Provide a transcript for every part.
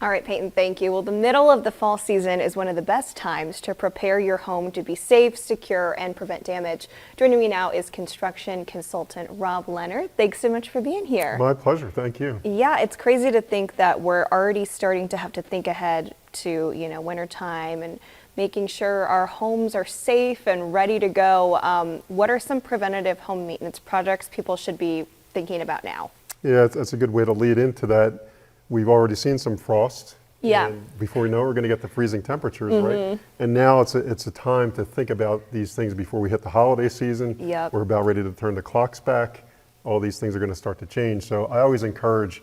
All right, Peyton, thank you. Well, the middle of the fall season is one of the best times to prepare your home to be safe, secure, and prevent damage. Joining me now is construction consultant Rob Leonard. Thanks so much for being here. My pleasure. Thank you. Yeah, it's crazy to think that we're already starting to have to think ahead to, wintertime and making sure our homes are safe and ready to go. What are some preventative home maintenance projects people should be thinking about now? Yeah, that's a good way to lead into that. We've already seen some frost. Yeah. And before we know it, we're going to get the freezing temperatures, right? And now it's a time to think about these things before we hit the holiday season. Yep. We're about ready to turn the clocks back. All these things are going to start to change. So I always encourage,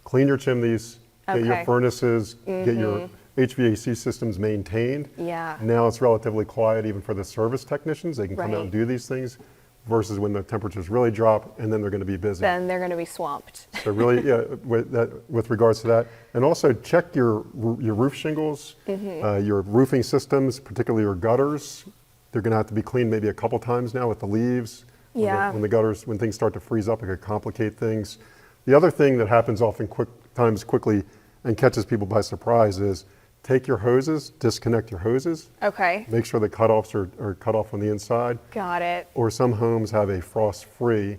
clean your chimneys, get your furnaces, get your HVAC systems maintained. Yeah. Now it's relatively quiet even for the service technicians. They can come Right. out and do these things versus when the temperatures really drop and then they're going to be busy. Then they're going to be swamped. So really, yeah, with regards to that, and also check your roof shingles, your roofing systems, particularly your gutters. They're going to have to be cleaned maybe a couple times now with the leaves. Yeah. When things start to freeze up, it could complicate things. The other thing that happens often quickly and catches people by surprise is take your hoses, disconnect your hoses. Okay. Make sure the cutoffs are cut off on the inside. Got it. Or some homes have a frost-free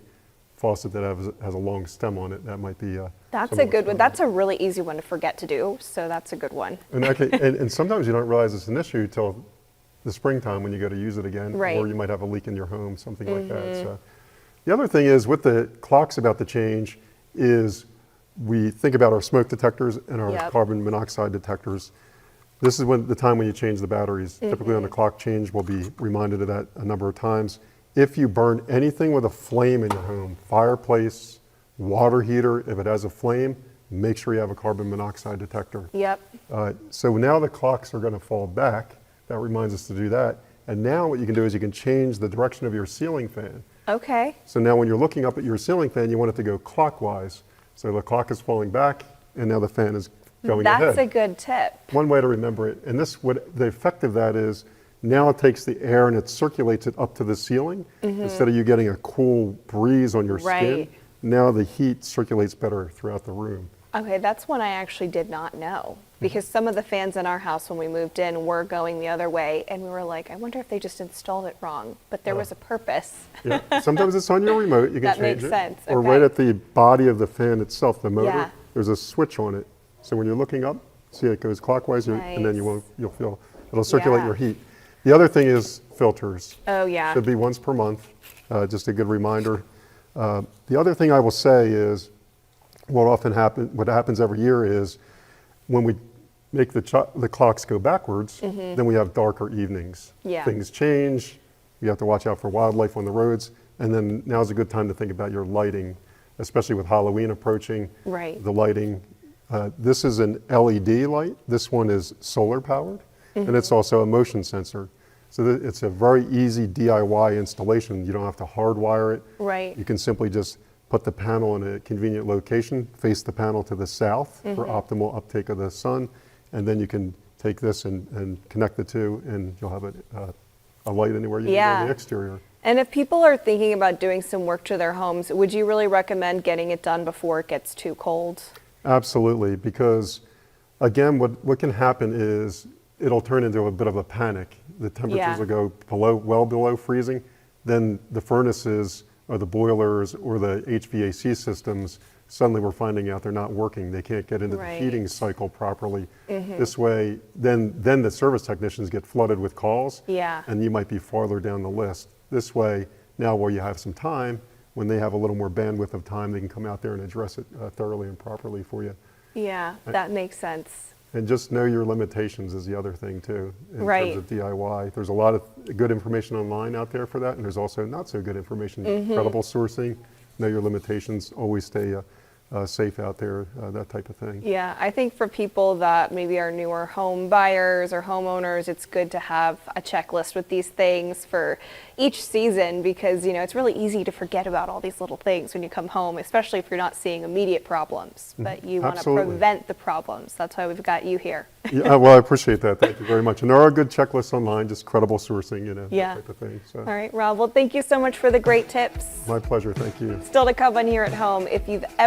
faucet that has a long stem on it. That might be That's a good one. That's a really easy one to forget to do, so that's a good one. And sometimes you don't realize it's an issue till the springtime when you go to use it again, Right. or you might have a leak in your home, something like that. So the other thing is with the clocks about to change is we think about our smoke detectors and our Yep. carbon monoxide detectors. This is the time when you change the batteries. Typically on the clock change, we'll be reminded of that a number of times. If you burn anything with a flame in your home, fireplace, water heater, if it has a flame, make sure you have a carbon monoxide detector. Yep. So now the clocks are going to fall back. That reminds us to do that. And now what you can do is you can change the direction of your ceiling fan. Okay. So now when you're looking up at your ceiling fan, you want it to go clockwise. So the clock is falling back, and now the fan is going ahead. That's a good tip. One way to remember it, and the effect of that is now it takes the air and it circulates it up to the ceiling. Instead of you getting a cool breeze on your skin, Right. now the heat circulates better throughout the room. Okay, that's one I actually did not know, because some of the fans in our house when we moved in were going the other way, and we were like, I wonder if they just installed it wrong, but there was a purpose. Yeah. Sometimes it's on your remote, you can That change makes it. sense, Or okay. right at the body of the fan itself, the motor, Yeah. there's a switch on it. So when you're looking up, see it goes clockwise, and then Nice. you'll feel, it'll circulate Yeah. your heat. The other thing is filters. Oh, yeah. Should be once per month, just a good reminder. The other thing I will say is, what happens every year is when we make the clocks go backwards, then we have darker evenings. Yeah. Things change, you have to watch out for wildlife on the roads, and then now's a good time to think about your lighting, especially with Halloween approaching. Right. The lighting. This is an LED light. This one is solar powered, and it's also a motion sensor. So it's a very easy DIY installation. You don't have to hardwire it. Right. You can simply just put the panel in a convenient location, face the panel to the south for optimal uptake of the sun, and then you can take this and connect the two, and you'll have a light anywhere you Yeah. go in the exterior. And if people are thinking about doing some work to their homes, would you really recommend getting it done before it gets too cold? Absolutely, because again, what can happen is it'll turn into a bit of a panic. The temperatures will go well below freezing. Then the furnaces or the boilers or the HVAC systems, suddenly we're finding out they're not working. They can't get into Right. the heating cycle properly. This way, then the service technicians get flooded with calls, Yeah. and you might be farther down the list. This way, now where you have some time, when they have a little more bandwidth of time, they can come out there and address it thoroughly and properly for you. Yeah, that makes sense. And just know your limitations is the other thing too, in Right. terms of DIY. There's a lot of good information online out there for that, and there's also not so good information, credible sourcing. Know your limitations, always stay safe out there, that type of thing. Yeah, I think for people that maybe are newer home buyers or homeowners, it's good to have a checklist with these things for each season, because it's really easy to forget about all these little things when you come home, especially if you're not seeing immediate problems, but you want to Absolutely. prevent the problems. That's why we've got you here. Yeah, well, I appreciate that. Thank you very much. And there are good checklists online, just credible sourcing, Yeah. that type of thing. So, All right, Rob, well, thank you so much for the great tips. my pleasure. Thank you. Still to come on here at home, if you've ever